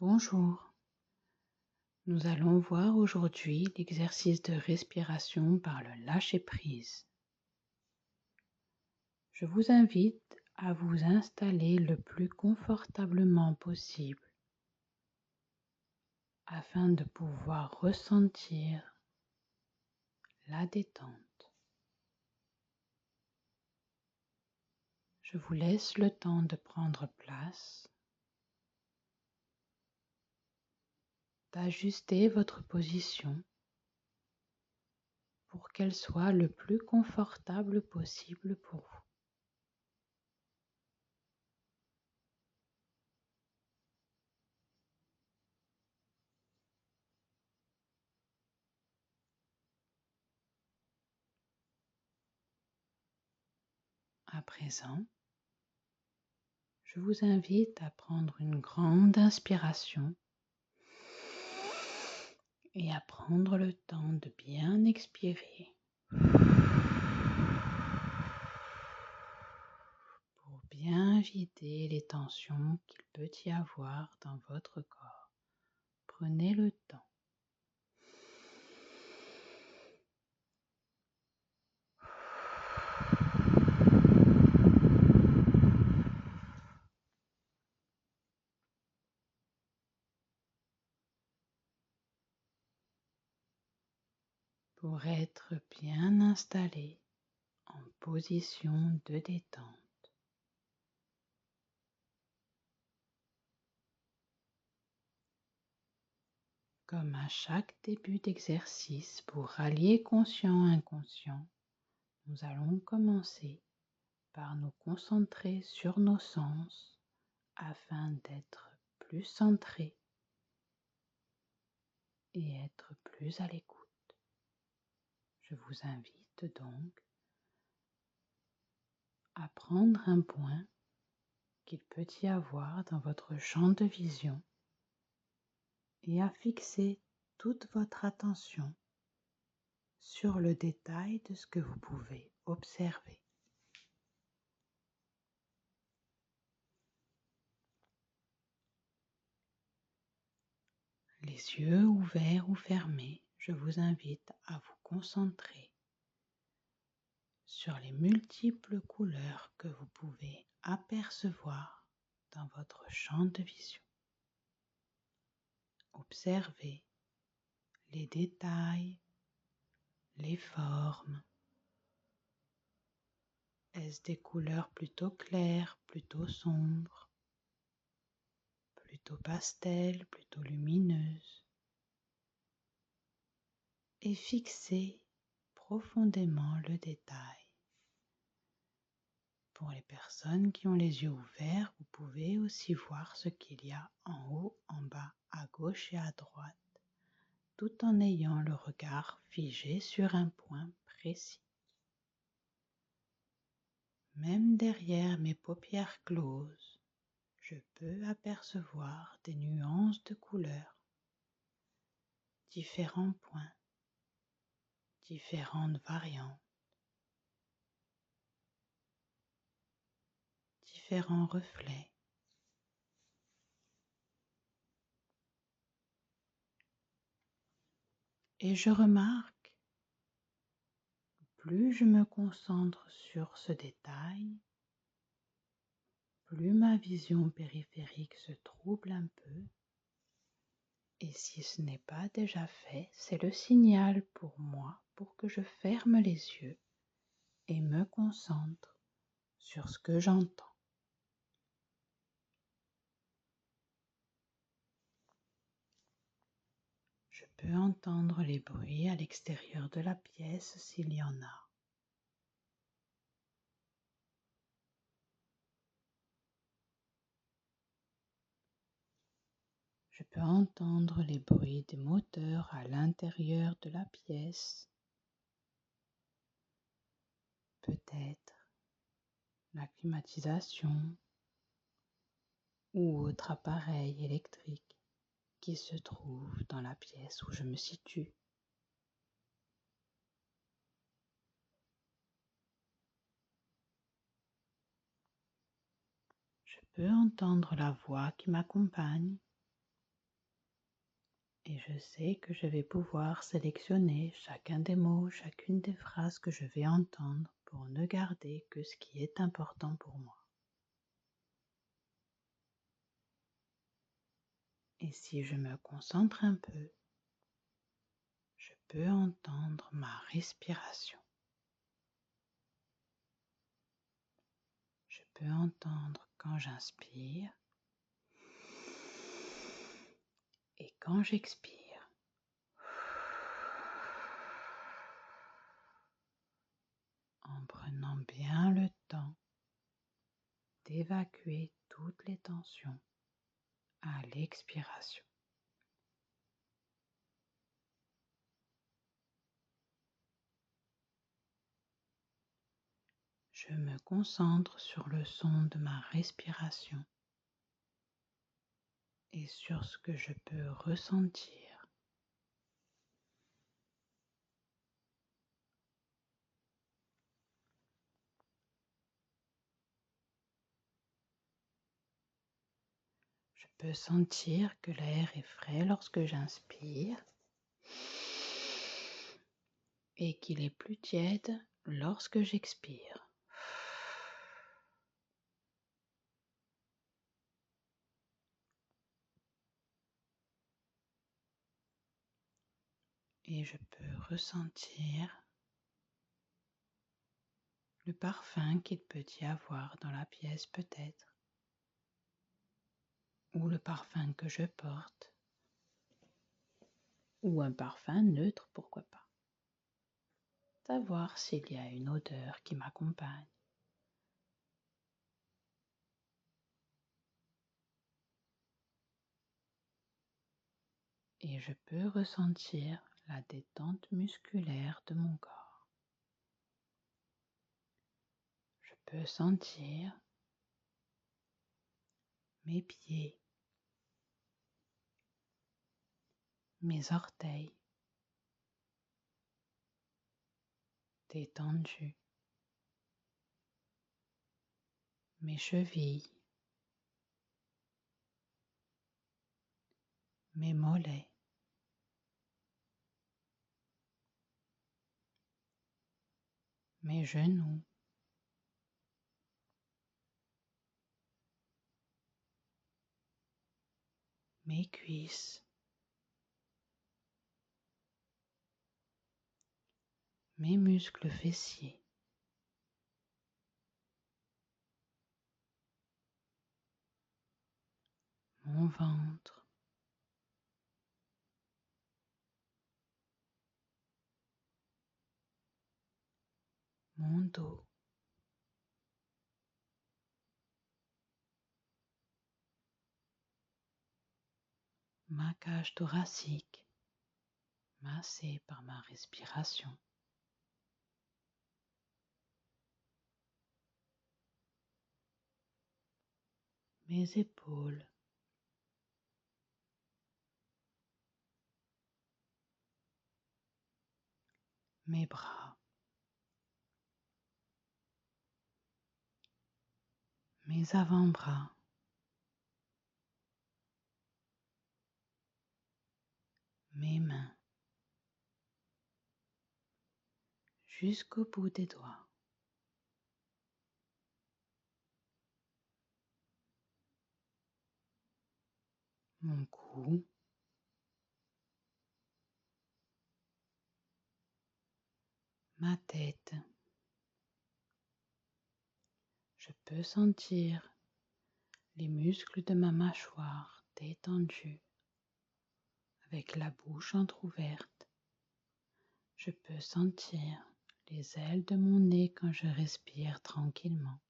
Bonjour, nous allons voir aujourd'hui l'exercice de respiration par le lâcher-prise. Je vous invite à vous installer le plus confortablement possible afin de pouvoir ressentir la détente. Je vous laisse le temps de prendre place, d'ajuster votre position pour qu'elle soit le plus confortable possible pour vous. À présent, je vous invite à prendre une grande inspiration et à prendre le temps de bien expirer pour bien vider les tensions qu'il peut y avoir dans votre corps. Prenez le temps. Pour être bien installé en position de détente. Comme à chaque début d'exercice pour rallier conscient-inconscient, nous allons commencer par nous concentrer sur nos sens afin d'être plus centrés et être plus à l'écoute. Je vous invite donc à prendre un point qu'il peut y avoir dans votre champ de vision et à fixer toute votre attention sur le détail de ce que vous pouvez observer. Les yeux ouverts ou fermés, je vous invite à vous concentrer sur les multiples couleurs que vous pouvez apercevoir dans votre champ de vision. Observez les détails, les formes. Est-ce des couleurs plutôt claires, plutôt sombres, plutôt pastel, plutôt lumineuses? Et fixez profondément le détail. Pour les personnes qui ont les yeux ouverts, vous pouvez aussi voir ce qu'il y a en haut, en bas, à gauche et à droite, tout en ayant le regard figé sur un point précis. Même derrière mes paupières closes, je peux apercevoir des nuances de couleurs, différents points, différentes variantes, différents reflets. Et je remarque, plus je me concentre sur ce détail, plus ma vision périphérique se trouble un peu. Et si ce n'est pas déjà fait, c'est le signal pour moi pour que je ferme les yeux et me concentre sur ce que j'entends. Je peux entendre les bruits à l'extérieur de la pièce s'il y en a. Je peux entendre les bruits des moteurs à l'intérieur de la pièce. Peut-être la climatisation ou autre appareil électrique qui se trouve dans la pièce où je me situe. Je peux entendre la voix qui m'accompagne, Et je sais que je vais pouvoir sélectionner chacun des mots, chacune des phrases que je vais entendre pour ne garder que ce qui est important pour moi. Et si je me concentre un peu, je peux entendre ma respiration. Je peux entendre quand j'inspire et quand j'expire. En prenant bien le temps d'évacuer toutes les tensions à l'expiration. Je me concentre sur le son de ma respiration et sur ce que je peux ressentir. Je peux sentir que l'air est frais lorsque j'inspire et qu'il est plus tiède lorsque j'expire. Et je peux ressentir le parfum qu'il peut y avoir dans la pièce peut-être, ou le parfum que je porte, ou un parfum neutre, pourquoi pas. Savoir s'il y a une odeur qui m'accompagne. Et je peux ressentir la détente musculaire de mon corps. Je peux sentir mes pieds, mes orteils détendus, mes chevilles, mes mollets, mes genoux, mes cuisses, mes muscles fessiers, mon ventre, mon dos, ma cage thoracique, massée par ma respiration, mes épaules, mes bras, mes avant-bras, mes mains, jusqu'au bout des doigts, mon cou, ma tête. Je peux sentir les muscles de ma mâchoire détendus, avec la bouche entr'ouverte. Je peux sentir les ailes de mon nez quand je respire tranquillement.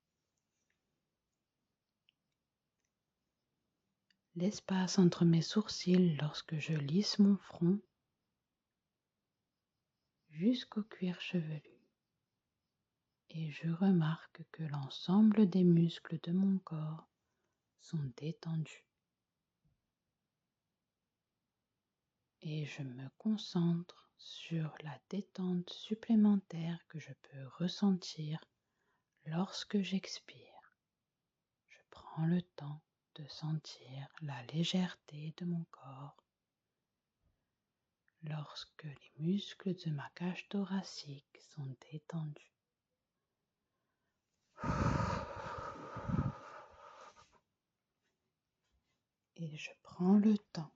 L'espace entre mes sourcils lorsque je lisse mon front jusqu'au cuir chevelu. Et je remarque que l'ensemble des muscles de mon corps sont détendus. Et je me concentre sur la détente supplémentaire que je peux ressentir lorsque j'expire. Je prends le temps de sentir la légèreté de mon corps lorsque les muscles de ma cage thoracique sont détendus. Et je prends le temps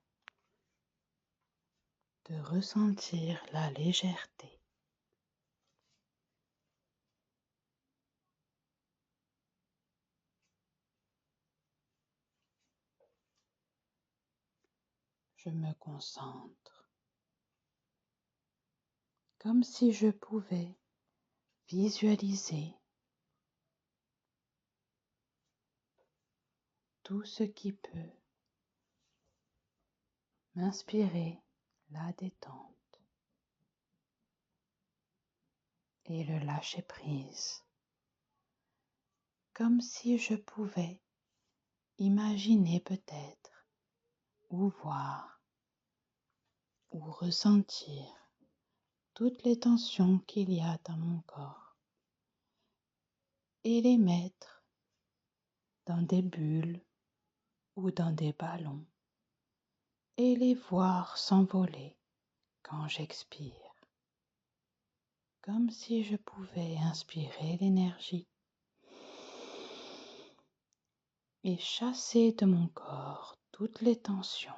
de ressentir la légèreté. Je me concentre comme si je pouvais visualiser tout ce qui peut m'inspirer la détente et le lâcher-prise, comme si je pouvais imaginer peut-être ou voir ou ressentir toutes les tensions qu'il y a dans mon corps et les mettre dans des bulles ou dans des ballons et les voir s'envoler quand j'expire, comme si je pouvais inspirer l'énergie et chasser de mon corps toutes les tensions.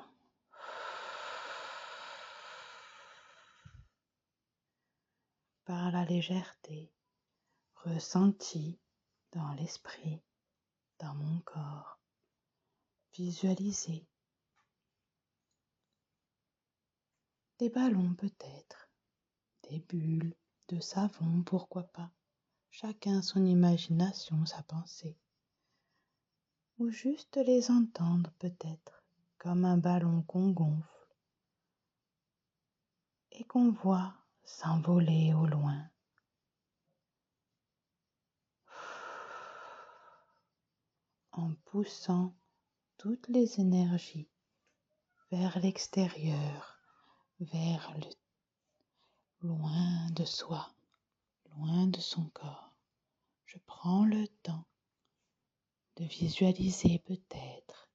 Par la légèreté ressentie dans l'esprit, dans mon corps, visualiser des ballons peut-être, des bulles de savon, pourquoi pas, chacun son imagination, sa pensée, ou juste les entendre peut-être comme un ballon qu'on gonfle et qu'on voit s'envoler au loin. En poussant toutes les énergies vers l'extérieur, vers le loin de soi, loin de son corps. Je prends le temps de visualiser peut-être,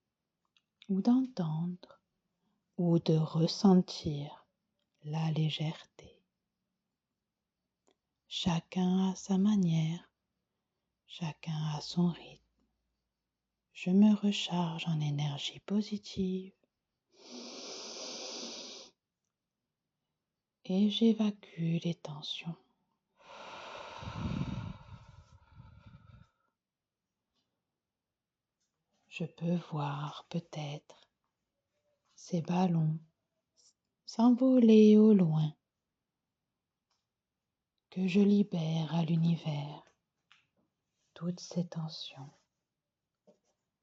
ou d'entendre, ou de ressentir la légèreté. Chacun à sa manière, chacun à son rythme. Je me recharge en énergie positive et j'évacue les tensions. Je peux voir peut-être ces ballons s'envoler au loin que je libère à l'univers toutes ces tensions.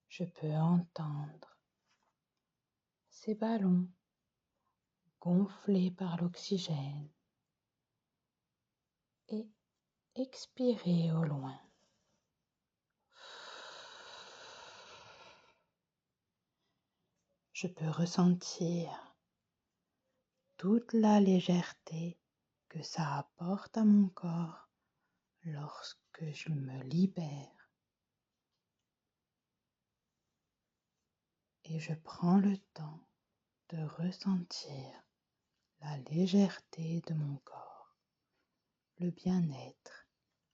Je peux entendre ces ballons gonflés par l'oxygène et expirer au loin. Je peux ressentir toute la légèreté que ça apporte à mon corps lorsque je me libère. Et je prends le temps de ressentir la légèreté de mon corps, le bien-être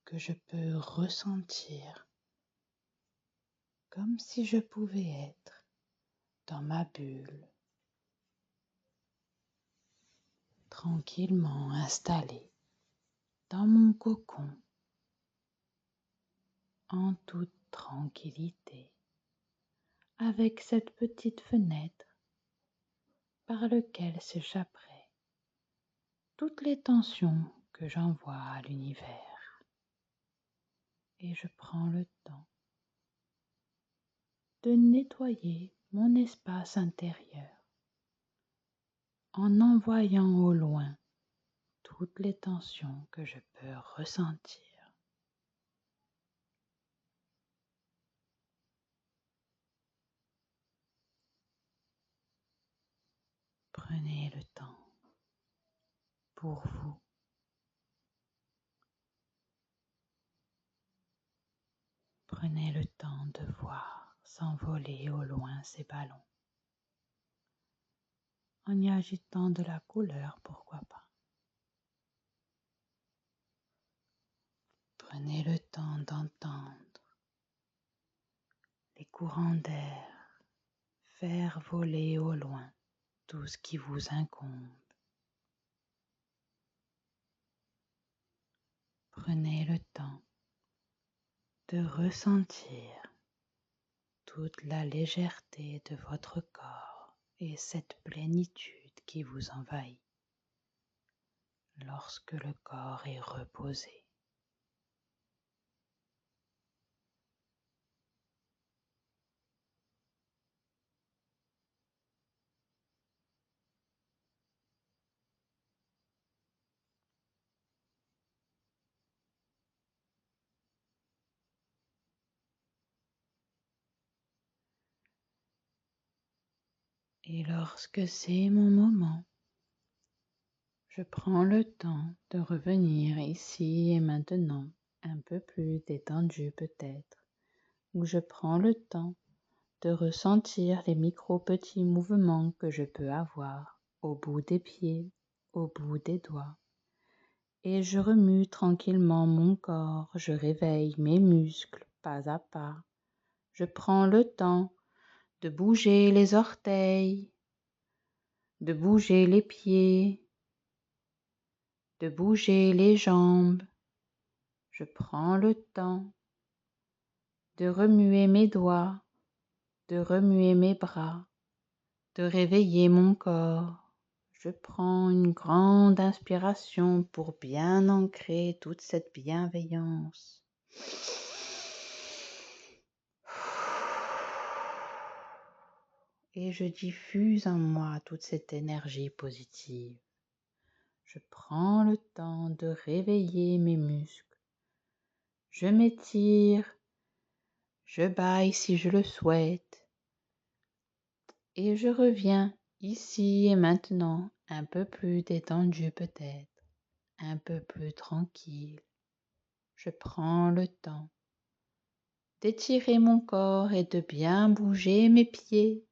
que je peux ressentir comme si je pouvais être dans ma bulle, tranquillement installée dans mon cocon, en toute tranquillité, avec cette petite fenêtre par laquelle s'échapperaient toutes les tensions que j'envoie à l'univers. Et je prends le temps de nettoyer mon espace intérieur en envoyant au loin toutes les tensions que je peux ressentir. Prenez le temps pour vous. Prenez le temps de voir s'envoler au loin ces ballons en y ajoutant de la couleur, pourquoi pas. Prenez le temps d'entendre les courants d'air faire voler au loin tout ce qui vous incombe. Prenez le temps de ressentir toute la légèreté de votre corps et cette plénitude qui vous envahit lorsque le corps est reposé. Et lorsque c'est mon moment, je prends le temps de revenir ici et maintenant, un peu plus détendu peut-être, où je prends le temps de ressentir les petits mouvements que je peux avoir au bout des pieds, au bout des doigts. Et je remue tranquillement mon corps, je réveille mes muscles pas à pas. Je prends le temps de bouger les orteils, de bouger les pieds, de bouger les jambes. Je prends le temps de remuer mes doigts, de remuer mes bras, de réveiller mon corps. Je prends une grande inspiration pour bien ancrer toute cette bienveillance. Et je diffuse en moi toute cette énergie positive. Je prends le temps de réveiller mes muscles. Je m'étire, je bâille si je le souhaite. Et je reviens ici et maintenant un peu plus détendu peut-être, un peu plus tranquille. Je prends le temps d'étirer mon corps et de bien bouger mes pieds.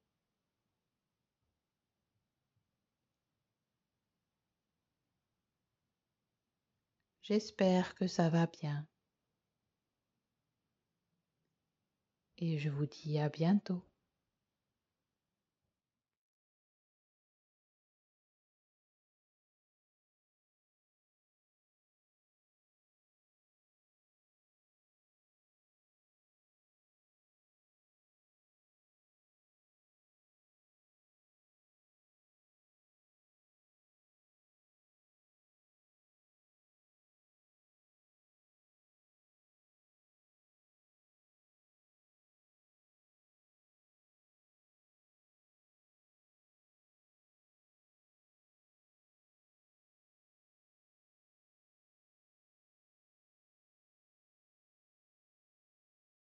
J'espère que ça va bien. Et je vous dis à bientôt.